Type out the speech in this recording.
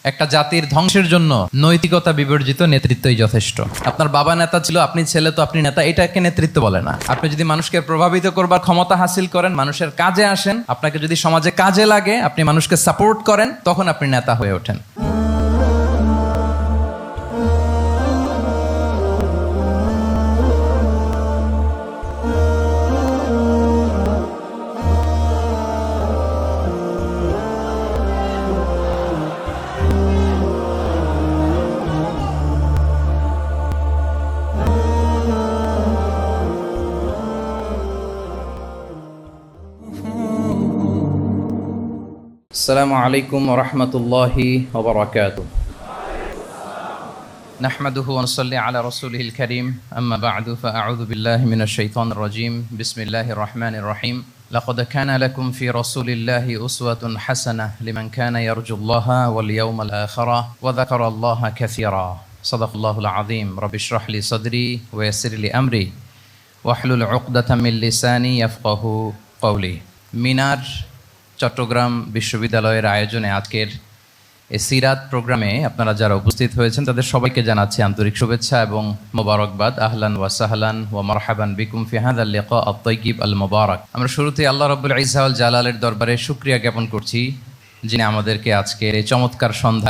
একটা জাতির ধ্বংসের জন্য নৈতিকতা বিবর্জিত নেতৃত্বই যথেষ্ট। আপনার বাবা নেতা ছিল, আপনি ছেলে, তো আপনি নেতা, এটাকে নেতৃত্ব বলে না। আপনি যদি মানুষকে প্রভাবিত করবার ক্ষমতা হাসিল করেন, মানুষের কাজে আসেন, আপনাকে যদি সমাজে কাজে লাগে, আপনি মানুষকে সাপোর্ট করেন, তখন আপনি নেতা হয়ে ওঠেন। আসসালামু আলাইকুম ওয়া রাহমাতুল্লাহি ওয়া বারাকাতুহু। নাহমাদুহু ওয়া নুসাল্লি আলা রাসূলিহিল কারীম, আম্মা বা'দু, ফাআউযু বিল্লাহি মিনাশ শাইতানির রাজীম। বিসমিল্লাহির রাহমানির রাহিম। লাকাদ কানা লাকুম ফি রাসূলিল্লাহি উসওয়াতুন হাসানাহ লিমান কানা ইয়ারজুল্লাহা ওয়াল ইয়াওমাল আখিরা ওয়া যাকারাল্লাহা কাসীরা। সাদাকাল্লাহুল আযীম। রাব্বি ইশরাহ লি সাদরি ওয়া ইয়াসসির লি আমরি ওয়াহলুল উকদাতাম মিন লিসানি ইয়াফকাহু কওলি। মিনার চট্টগ্রাম বিশ্ববিদ্যালয়ের আয়োজনে আজকের এই সিরাত প্রোগ্রামে আপনারা যারা উপস্থিত হয়েছেন তাদের সবাইকে জানাচ্ছি আন্তরিক শুভেচ্ছা এবং মোবারকবাদ। আহলান ওয়া সাহলান ওয়া মারহাবান বিকুম ফি হাযাল লিকা আত-তাইয়িব আল মুবারাক। আমরা শুরুতে আল্লাহ রাব্বুল ইজ্জা ওয়াল জালালের দরবারে শুকরিয়া জ্ঞাপন করছি, যিনি আমাদেরকে আজকের এই চমৎকার সন্ধ্যা